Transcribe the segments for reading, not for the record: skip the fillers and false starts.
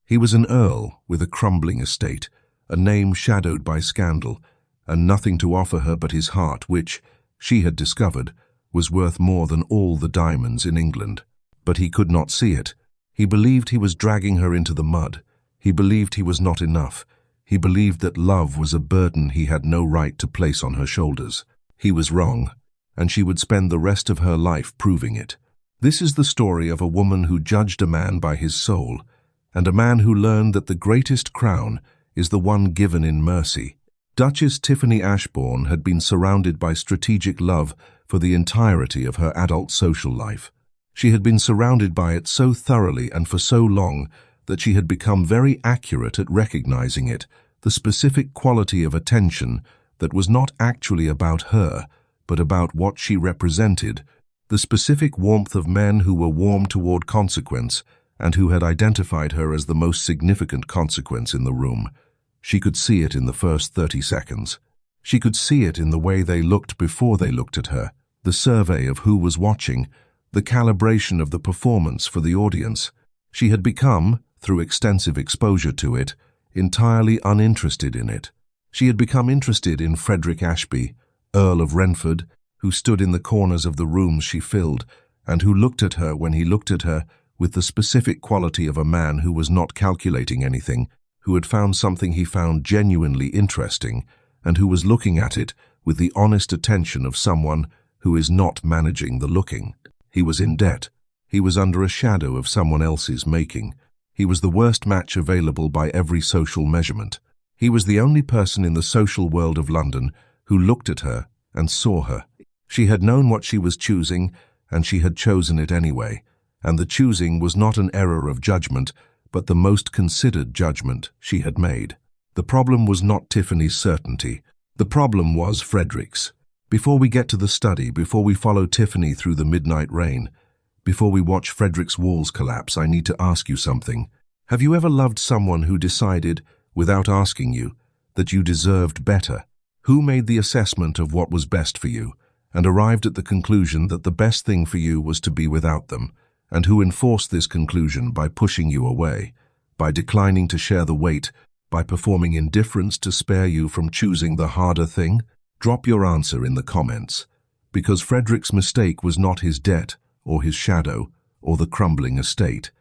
He was an earl with a crumbling estate, a name shadowed by scandal, and nothing to offer her but his heart, which, she had discovered, was worth more than all the diamonds in England. But he could not see it. He believed he was dragging her into the mud. He believed he was not enough. He believed that love was a burden he had no right to place on her shoulders. He was wrong, and she would spend the rest of her life proving it. This is the story of a woman who judged a man by his soul, and a man who learned that the greatest crown is the one given in mercy. Duchess Tiffany Ashbourne had been surrounded by strategic love for the entirety of her adult social life. She had been surrounded by it so thoroughly and for so long that she had become very accurate at recognizing it, the specific quality of attention that was not actually about her, but about what she represented, the specific warmth of men who were warm toward consequence and who had identified her as the most significant consequence in the room. She could see it in the first 30 seconds. She could see it in the way they looked before they looked at her, the survey of who was watching, the calibration of the performance for the audience. She had become, through extensive exposure to it, entirely uninterested in it. She had become interested in Frederick Ashby, Earl of Renford, who stood in the corners of the rooms she filled, and who looked at her when he looked at her with the specific quality of a man who was not calculating anything, who had found something he found genuinely interesting, and who was looking at it with the honest attention of someone who is not managing the looking. He was in debt. He was under a shadow of someone else's making. He was the worst match available by every social measurement. He was the only person in the social world of London who looked at her and saw her. She had known what she was choosing, and she had chosen it anyway, and the choosing was not an error of judgment, but the most considered judgment she had made. The problem was not Tiffany's certainty. The problem was Frederick's. Before we get to the study, before we follow Tiffany through the midnight rain, before we watch Frederick's walls collapse, I need to ask you something. Have you ever loved someone who decided, without asking you, that you deserved better? Who made the assessment of what was best for you, and arrived at the conclusion that the best thing for you was to be without them, and who enforced this conclusion by pushing you away, by declining to share the weight, by performing indifference to spare you from choosing the harder thing? Drop your answer in the comments, because Frederick's mistake was not his debt, or his shadow, or the crumbling estate.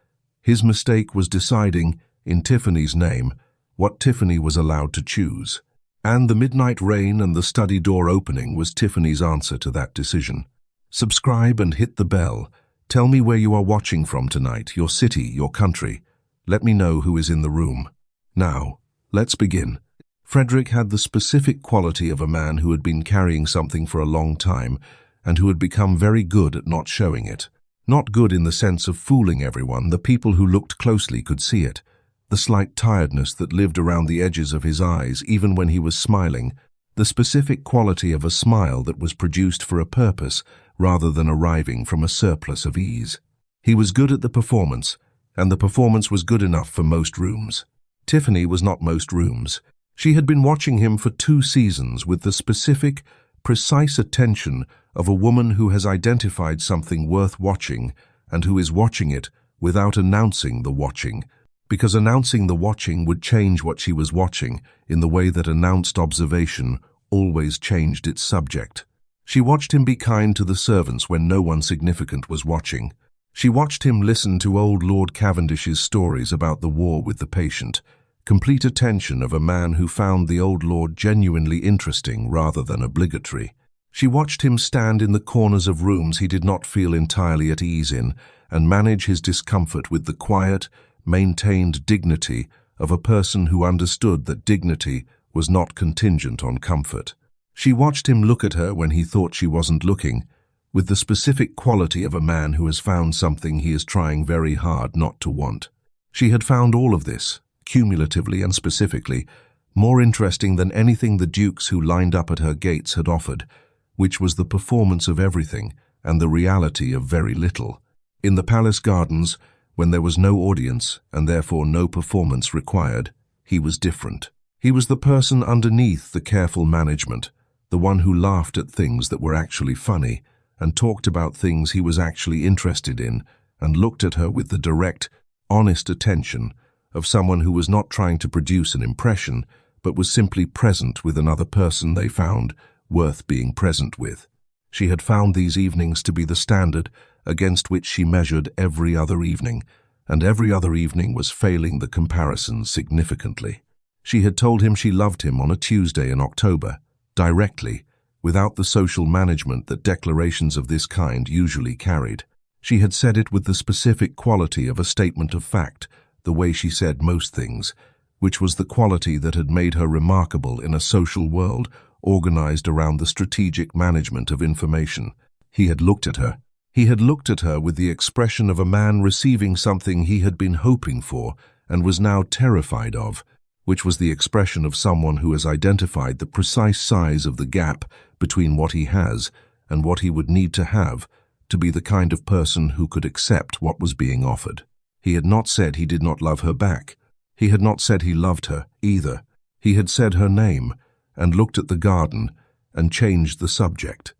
His mistake was deciding, in Tiffany's name, what Tiffany was allowed to choose. And the midnight rain and the study door opening was Tiffany's answer to that decision. Subscribe and hit the bell. Tell me where you are watching from tonight, your city, your country. Let me know who is in the room. Now, let's begin. Frederick had the specific quality of a man who had been carrying something for a long time and who had become very good at not showing it. Not good in the sense of fooling everyone. The people who looked closely could see it. The slight tiredness that lived around the edges of his eyes even when he was smiling. The specific quality of a smile that was produced for a purpose rather than arriving from a surplus of ease. He was good at the performance, and the performance was good enough for most rooms. Tiffany was not most rooms. She had been watching him for 2 seasons with the specific, precise attention of a woman who has identified something worth watching and who is watching it without announcing the watching, because announcing the watching would change what she was watching in the way that announced observation always changed its subject. She watched him be kind to the servants when no one significant was watching. She watched him listen to old Lord Cavendish's stories about the war with the patient, complete attention of a man who found the old lord genuinely interesting rather than obligatory. She watched him stand in the corners of rooms he did not feel entirely at ease in and manage his discomfort with the quiet, maintained dignity of a person who understood that dignity was not contingent on comfort. She watched him look at her when he thought she wasn't looking, with the specific quality of a man who has found something he is trying very hard not to want. She had found all of this, cumulatively and specifically, more interesting than anything the dukes who lined up at her gates had offered, which was the performance of everything and the reality of very little. In the palace gardens, when there was no audience and therefore no performance required, he was different. He was the person underneath the careful management, the one who laughed at things that were actually funny and talked about things he was actually interested in and looked at her with the direct, honest attention of someone who was not trying to produce an impression, but was simply present with another person they found worth being present with. She had found these evenings to be the standard against which she measured every other evening, and every other evening was failing the comparison significantly. She had told him she loved him on a Tuesday in October, directly, without the social management that declarations of this kind usually carried. She had said it with the specific quality of a statement of fact, the way she said most things, which was the quality that had made her remarkable in a social world organized around the strategic management of information. He had looked at her. He had looked at her with the expression of a man receiving something he had been hoping for and was now terrified of, which was the expression of someone who has identified the precise size of the gap between what he has and what he would need to have to be the kind of person who could accept what was being offered. He had not said he did not love her back. He had not said he loved her, either. He had said her name and looked at the garden and changed the subject.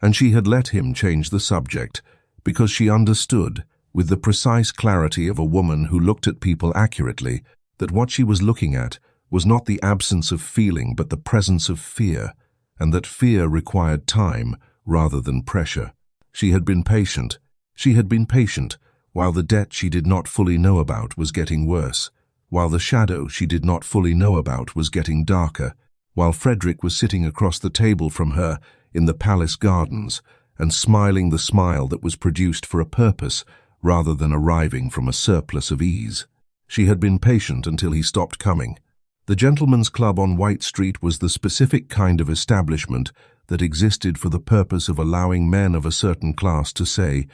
And she had let him change the subject because she understood, with the precise clarity of a woman who looked at people accurately, that what she was looking at was not the absence of feeling but the presence of fear, and that fear required time rather than pressure. She had been patient. She had been patient while the debt she did not fully know about was getting worse, while the shadow she did not fully know about was getting darker, while Frederick was sitting across the table from her in the palace gardens and smiling the smile that was produced for a purpose rather than arriving from a surplus of ease. She had been patient until he stopped coming. The Gentlemen's Club on White Street was the specific kind of establishment that existed for the purpose of allowing men of a certain class to say,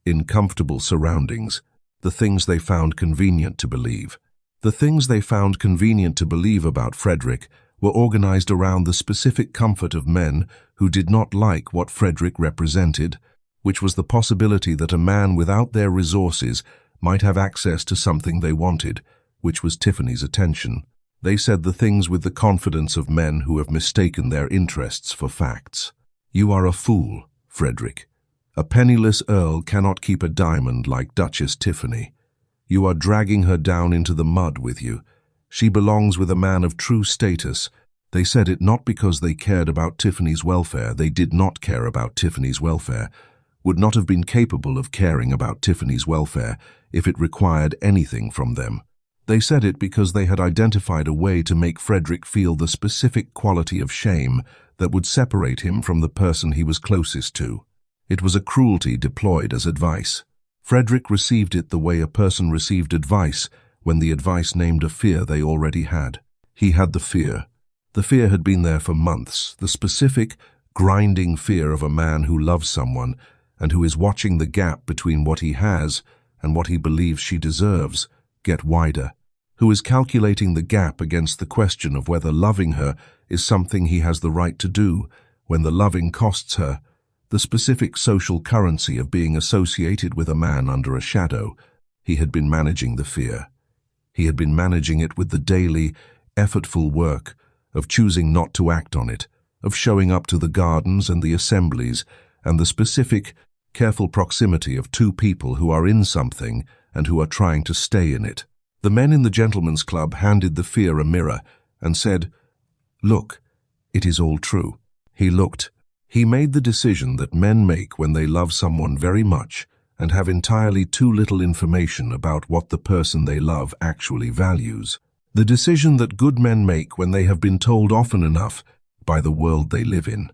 in comfortable surroundings, the things they found convenient to believe. The things they found convenient to believe about Frederick were organized around the specific comfort of men who did not like what Frederick represented, which was the possibility that a man without their resources might have access to something they wanted, which was Tiffany's attention. They said the things with the confidence of men who have mistaken their interests for facts. "You are a fool, Frederick. A penniless earl cannot keep a diamond like Duchess Tiffany. You are dragging her down into the mud with you. She belongs with a man of true status." They said it not because they cared about Tiffany's welfare. They did not care about Tiffany's welfare, would not have been capable of caring about Tiffany's welfare if it required anything from them. They said it because they had identified a way to make Frederick feel the specific quality of shame that would separate him from the person he was closest to. It was a cruelty deployed as advice. Frederick received it the way a person received advice when the advice named a fear they already had. He had the fear. The fear had been there for months, the specific, grinding fear of a man who loves someone and who is watching the gap between what he has and what he believes she deserves get wider, who is calculating the gap against the question of whether loving her is something he has the right to do when the loving costs her, the specific social currency of being associated with a man under a shadow. He had been managing the fear. He had been managing it with the daily, effortful work of choosing not to act on it, of showing up to the gardens and the assemblies, and the specific, careful proximity of two people who are in something and who are trying to stay in it. The men in the Gentlemen's Club handed the fear a mirror and said, "Look, it is all true." He looked. He made the decision that men make when they love someone very much and have entirely too little information about what the person they love actually values. The decision that good men make when they have been told often enough by the world they live in.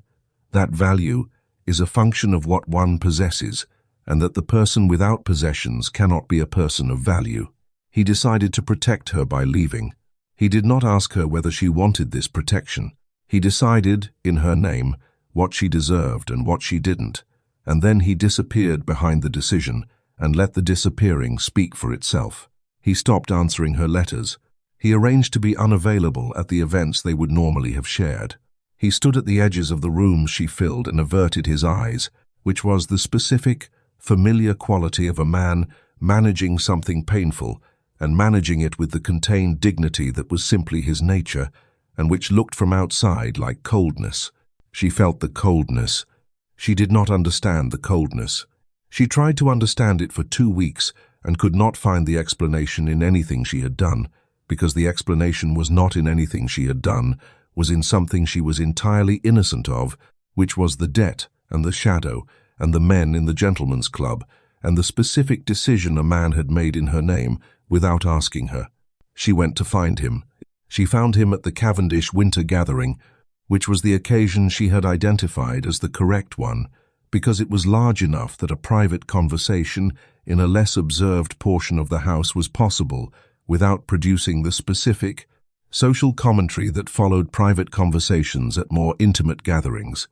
That value is a function of what one possesses, and that the person without possessions cannot be a person of value. He decided to protect her by leaving. He did not ask her whether she wanted this protection. He decided, in her name, what she deserved and what she didn't, and then he disappeared behind the decision and let the disappearing speak for itself. He stopped answering her letters. He arranged to be unavailable at the events they would normally have shared. He stood at the edges of the rooms she filled and averted his eyes, which was the specific, familiar quality of a man managing something painful and managing it with the contained dignity that was simply his nature and which looked from outside like coldness. She felt the coldness. She did not understand the coldness. She tried to understand it for 2 weeks and could not find the explanation in anything she had done, because the explanation was not in anything she had done, was in something she was entirely innocent of, which was the debt and the shadow and the men in the gentleman's club and the specific decision a man had made in her name without asking her. She went to find him. She found him at the Cavendish winter gathering, which was the occasion she had identified as the correct one, because it was large enough that a private conversation in a less observed portion of the house was possible without producing the specific, social commentary that followed private conversations at more intimate gatherings.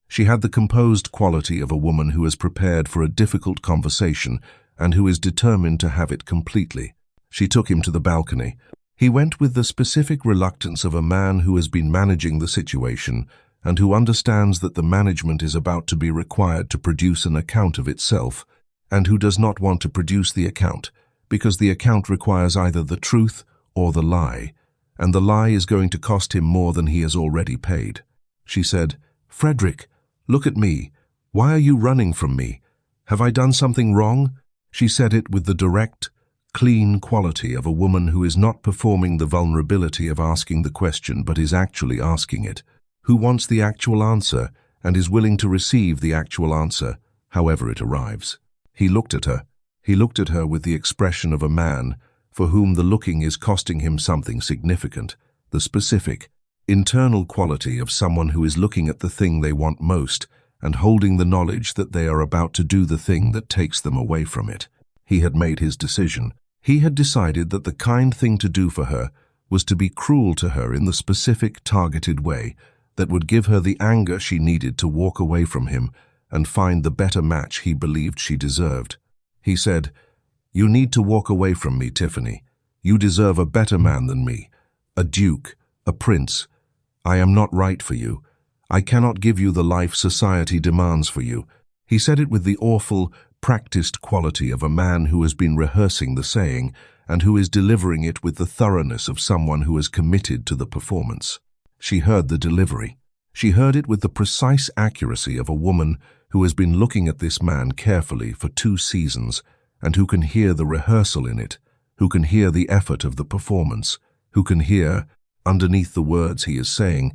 She had the composed quality of a woman who is prepared for a difficult conversation and who is determined to have it completely. She took him to the balcony. He went with the specific reluctance of a man who has been managing the situation and who understands that the management is about to be required to produce an account of itself, and who does not want to produce the account, because the account requires either the truth or the lie, and the lie is going to cost him more than he has already paid. She said, "Frederick, look at me. Why are you running from me? Have I done something wrong?" She said it with the direct, clean quality of a woman who is not performing the vulnerability of asking the question but is actually asking it, who wants the actual answer and is willing to receive the actual answer, however it arrives. He looked at her. He looked at her with the expression of a man for whom the looking is costing him something significant, the specific, internal quality of someone who is looking at the thing they want most and holding the knowledge that they are about to do the thing that takes them away from it. He had made his decision. He had decided that the kind thing to do for her was to be cruel to her in the specific, targeted way that would give her the anger she needed to walk away from him and find the better match he believed she deserved. He said, "You need to walk away from me, Tiffany. You deserve a better man than me, a duke, a prince. I am not right for you. I cannot give you the life society demands for you." He said it with the awful, practiced quality of a man who has been rehearsing the saying and who is delivering it with the thoroughness of someone who is committed to the performance. She heard the delivery. She heard it with the precise accuracy of a woman who has been looking at this man carefully for 2 seasons and who can hear the rehearsal in it, who can hear the effort of the performance, who can hear, underneath the words he is saying,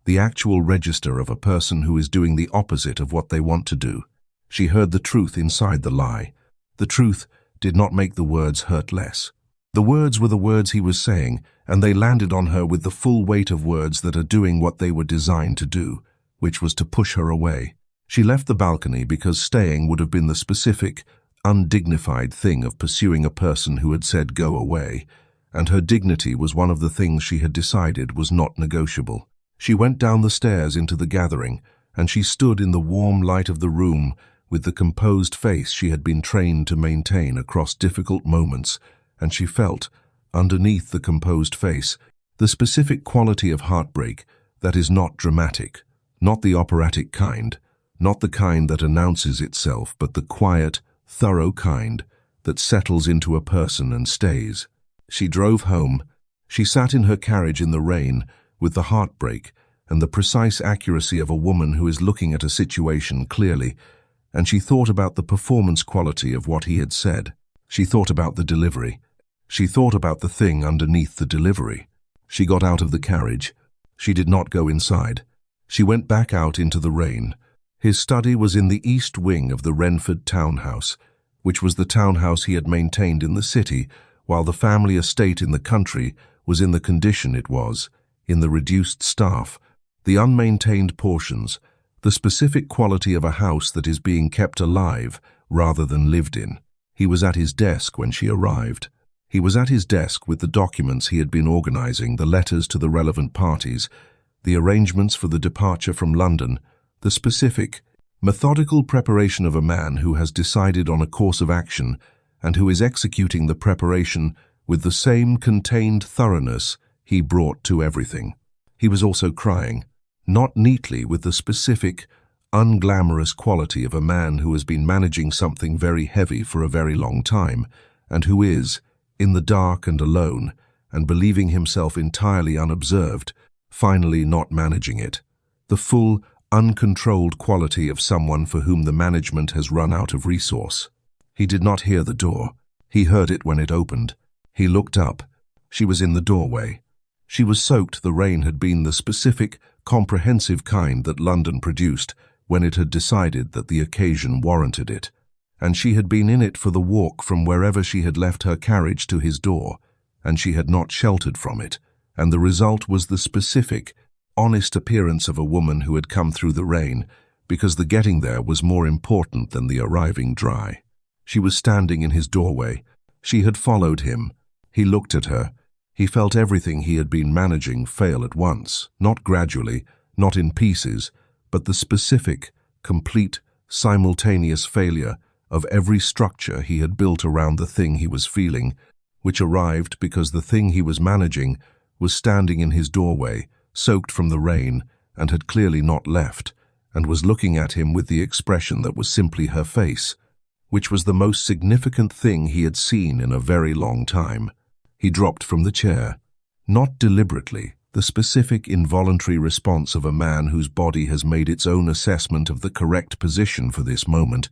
the actual register of a person who is doing the opposite of what they want to do. She heard the truth inside the lie. The truth did not make the words hurt less. The words were the words he was saying, and they landed on her with the full weight of words that are doing what they were designed to do, which was to push her away. She left the balcony because staying would have been the specific, undignified thing of pursuing a person who had said go away, and her dignity was one of the things she had decided was not negotiable. She went down the stairs into the gathering, and she stood in the warm light of the room with the composed face she had been trained to maintain across difficult moments, and she felt, underneath the composed face, the specific quality of heartbreak that is not dramatic, not the operatic kind, not the kind that announces itself, but the quiet, thorough kind that settles into a person and stays. She drove home. She sat in her carriage in the rain with the heartbreak and the precise accuracy of a woman who is looking at a situation clearly, and she thought about the performance quality of what he had said. She thought about the delivery. She thought about the thing underneath the delivery. She got out of the carriage. She did not go inside. She went back out into the rain. His study was in the east wing of the Renford townhouse, which was the townhouse he had maintained in the city, while the family estate in the country was in the condition it was, in the reduced staff, the unmaintained portions, the specific quality of a house that is being kept alive rather than lived in. He was at his desk when she arrived. He was at his desk with the documents he had been organizing, the letters to the relevant parties, the arrangements for the departure from London, the specific, methodical preparation of a man who has decided on a course of action and who is executing the preparation with the same contained thoroughness he brought to everything. He was also crying, not neatly with the specific, unglamorous quality of a man who has been managing something very heavy for a very long time, and who is, in the dark and alone, and believing himself entirely unobserved, finally not managing it. The full, uncontrolled quality of someone for whom the management has run out of resource. He did not hear the door. He heard it when it opened. He looked up. She was in the doorway. She was soaked. The rain had been the specific, comprehensive kind that London produced when it had decided that the occasion warranted it. And she had been in it for the walk from wherever she had left her carriage to his door, and she had not sheltered from it, and the result was the specific, honest appearance of a woman who had come through the rain, because the getting there was more important than the arriving dry. She was standing in his doorway. She had followed him. He looked at her. He felt everything he had been managing fail at once, not gradually, not in pieces, but the specific, complete, simultaneous failure of every structure he had built around the thing he was feeling, which arrived because the thing he was managing was standing in his doorway, soaked from the rain, and had clearly not left, and was looking at him with the expression that was simply her face, which was the most significant thing he had seen in a very long time. He dropped from the chair. Not deliberately, the specific involuntary response of a man whose body has made its own assessment of the correct position for this moment,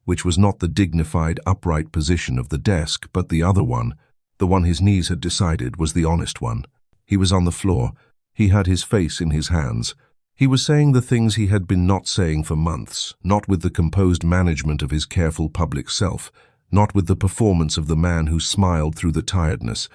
which was not the dignified, upright position of the desk, but the other one, the one his knees had decided was the honest one. He was on the floor. He had his face in his hands. He was saying the things he had been not saying for months, not with the composed management of his careful public self, not with the performance of the man who smiled through the tiredness,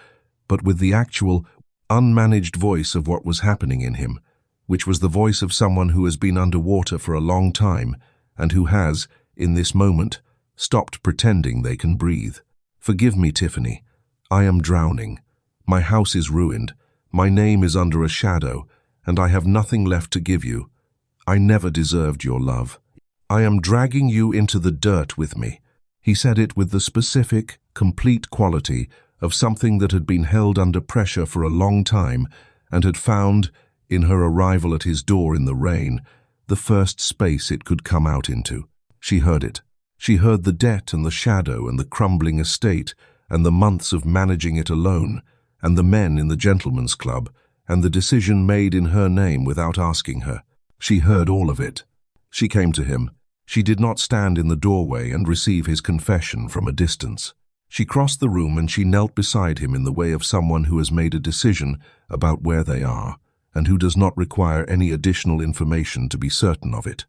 but with the actual, unmanaged voice of what was happening in him, which was the voice of someone who has been underwater for a long time and who has, in this moment, stopped pretending they can breathe. "Forgive me, Tiffany. I am drowning. My house is ruined. My name is under a shadow, and I have nothing left to give you. I never deserved your love. I am dragging you into the dirt with me." He said it with the specific, complete quality of something that had been held under pressure for a long time and had found, in her arrival at his door in the rain, the first space it could come out into. She heard it. She heard the debt and the shadow and the crumbling estate and the months of managing it alone and the men in the gentlemen's club and the decision made in her name without asking her. She heard all of it. She came to him. She did not stand in the doorway and receive his confession from a distance. She crossed the room and she knelt beside him in the way of someone who has made a decision about where they are and who does not require any additional information to be certain of it.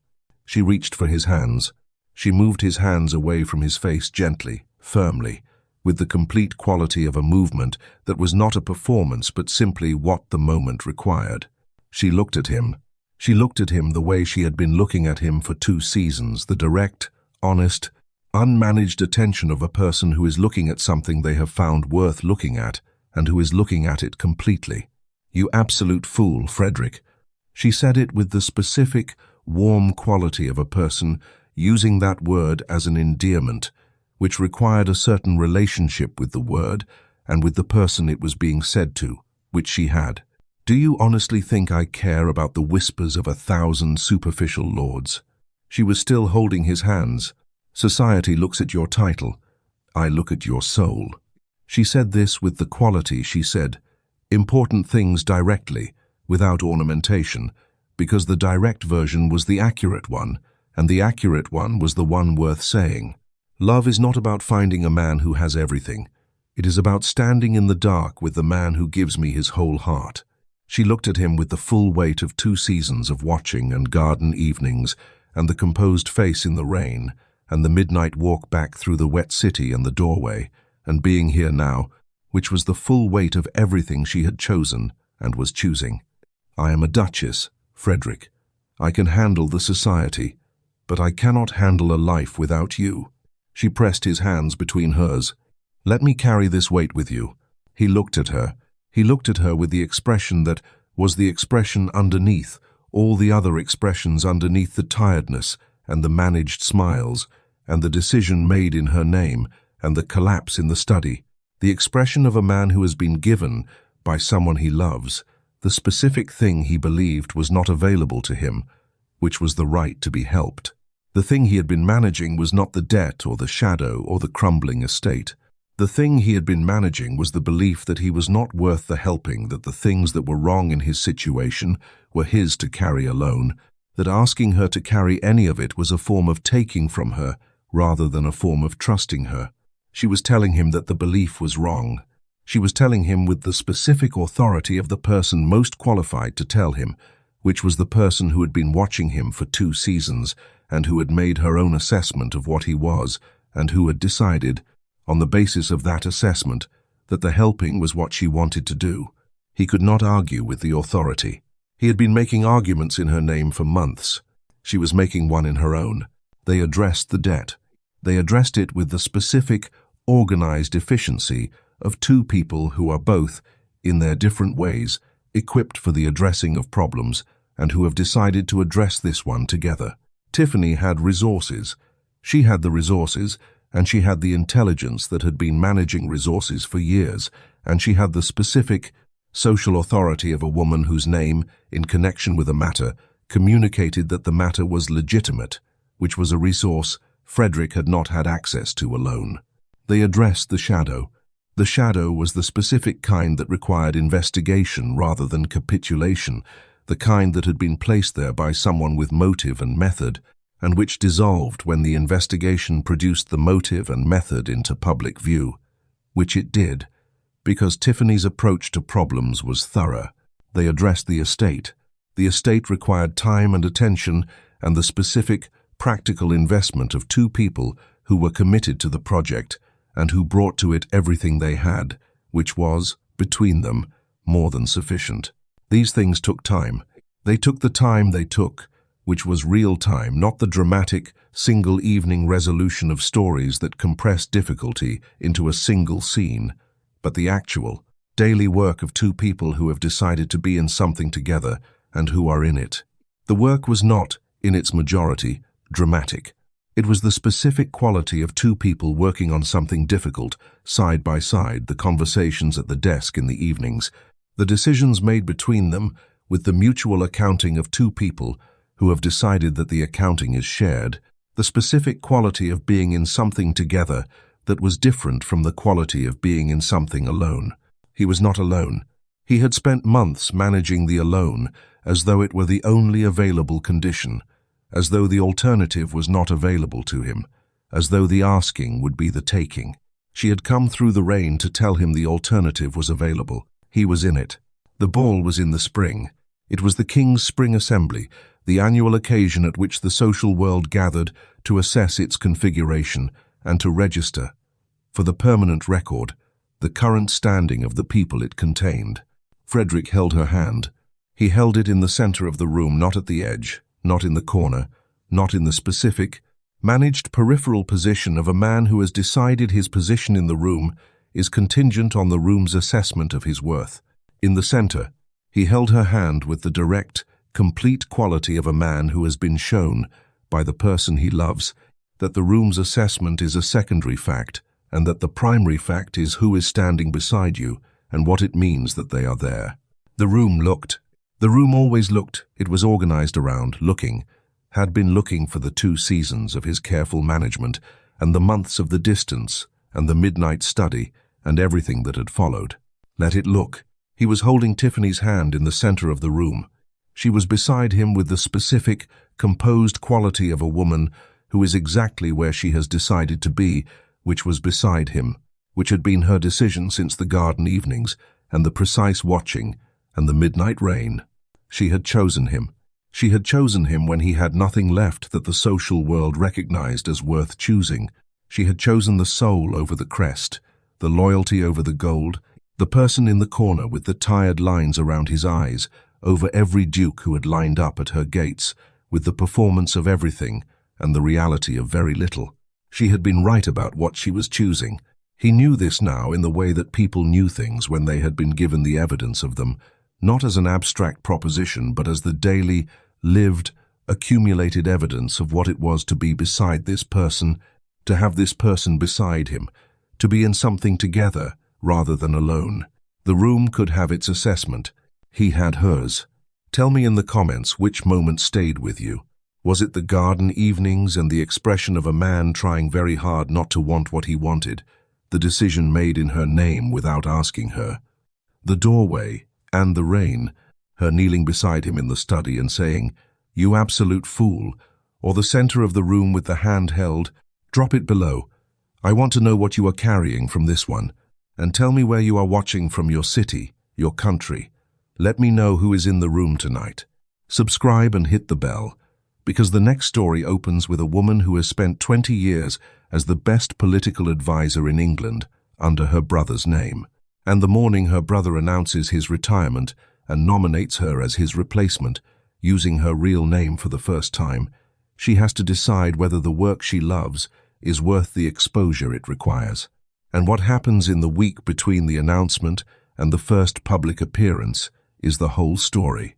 She reached for his hands. She moved his hands away from his face gently, firmly, with the complete quality of a movement that was not a performance but simply what the moment required. She looked at him. She looked at him the way she had been looking at him for 2 seasons, the direct, honest, unmanaged attention of a person who is looking at something they have found worth looking at and who is looking at it completely. "You absolute fool, Frederick." She said it with the specific, warm quality of a person using that word as an endearment, which required a certain relationship with the word and with the person it was being said to, which she had. "Do you honestly think I care about the whispers of 1,000 superficial lords?" She was still holding his hands. "Society looks at your title. I look at your soul." She said this with the quality she said important things directly, without ornamentation, because the direct version was the accurate one, and the accurate one was the one worth saying. Love is not about finding a man who has everything. It is about standing in the dark with the man who gives me his whole heart. She looked at him with the full weight of 2 seasons of watching and garden evenings, and the composed face in the rain, and the midnight walk back through the wet city and the doorway, and being here now, which was the full weight of everything she had chosen and was choosing. "I am a duchess, Frederick. I can handle the society, but I cannot handle a life without you." She pressed his hands between hers. "Let me carry this weight with you." He looked at her. He looked at her with the expression that was the expression underneath, all the other expressions underneath the tiredness and the managed smiles, and the decision made in her name, and the collapse in the study, the expression of a man who has been given, by someone he loves, the specific thing he believed was not available to him, which was the right to be helped. The thing he had been managing was not the debt or the shadow or the crumbling estate. The thing he had been managing was the belief that he was not worth the helping, that the things that were wrong in his situation were his to carry alone, that asking her to carry any of it was a form of taking from her rather than a form of trusting her. She was telling him that the belief was wrong. She was telling him with the specific authority of the person most qualified to tell him, which was the person who had been watching him for 2 seasons and who had made her own assessment of what he was and who had decided, on the basis of that assessment, that the helping was what she wanted to do. He could not argue with the authority. He had been making arguments in her name for months. She was making one in her own. They addressed the debt. They addressed it with the specific, organized efficiency of 2 people who are both, in their different ways, equipped for the addressing of problems and who have decided to address this one together. Tiffany had resources. She had the resources, and she had the intelligence that had been managing resources for years, and she had the specific, social authority of a woman whose name, in connection with a matter, communicated that the matter was legitimate, which was a resource Frederick had not had access to alone. They addressed the shadow. The shadow was the specific kind that required investigation rather than capitulation, the kind that had been placed there by someone with motive and method, and which dissolved when the investigation produced the motive and method into public view, which it did, because Tiffany's approach to problems was thorough. They addressed the estate. The estate required time and attention and the specific, practical investment of 2 people who were committed to the project and who brought to it everything they had, which was, between them, more than sufficient. These things took time. They took the time they took, which was real time, not the dramatic, single-evening resolution of stories that compressed difficulty into a single scene, but the actual, daily work of 2 people who have decided to be in something together and who are in it. The work was not, in its majority, dramatic. It was the specific quality of 2 people working on something difficult, side by side, the conversations at the desk in the evenings, the decisions made between them, with the mutual accounting of 2 people who have decided that the accounting is shared, the specific quality of being in something together that was different from the quality of being in something alone. He was not alone. He had spent months managing the alone as though it were the only available condition, as though the alternative was not available to him, as though the asking would be the taking. She had come through the rain to tell him the alternative was available. He was in it. The ball was in the spring. It was the King's Spring Assembly, the annual occasion at which the social world gathered to assess its configuration and to register, for the permanent record, the current standing of the people it contained. Frederick held her hand. He held it in the center of the room, not at the edge, not in the corner, not in the specific, managed peripheral position of a man who has decided his position in the room is contingent on the room's assessment of his worth. In the center, he held her hand with the direct, complete quality of a man who has been shown, by the person he loves, that the room's assessment is a secondary fact, and that the primary fact is who is standing beside you and what it means that they are there. The room looked. The room always looked. It was organized around, looking, had been looking for the 2 seasons of his careful management and the months of the distance and the midnight study and everything that had followed. Let it look. He was holding Tiffany's hand in the center of the room. She was beside him with the specific, composed quality of a woman who is exactly where she has decided to be, which was beside him, which had been her decision since the garden evenings and the precise watching and the midnight rain. She had chosen him. She had chosen him when he had nothing left that the social world recognized as worth choosing. She had chosen the soul over the crest, the loyalty over the gold, the person in the corner with the tired lines around his eyes, over every duke who had lined up at her gates, with the performance of everything and the reality of very little. She had been right about what she was choosing. He knew this now in the way that people knew things when they had been given the evidence of them, not as an abstract proposition, but as the daily, lived, accumulated evidence of what it was to be beside this person, to have this person beside him, to be in something together rather than alone. The room could have its assessment. He had hers. Tell me in the comments which moment stayed with you. Was it the garden evenings and the expression of a man trying very hard not to want what he wanted, the decision made in her name without asking her? The doorway and the rain, her kneeling beside him in the study and saying, "You absolute fool," or the center of the room with the hand held, "Drop it below. I want to know what you are carrying from this one, and tell me where you are watching from, your city, your country. Let me know who is in the room tonight. Subscribe and hit the bell, because the next story opens with a woman who has spent 20 years as the best political advisor in England under her brother's name. And the morning her brother announces his retirement and nominates her as his replacement, using her real name for the first time, she has to decide whether the work she loves is worth the exposure it requires. And what happens in the week between the announcement and the first public appearance is the whole story.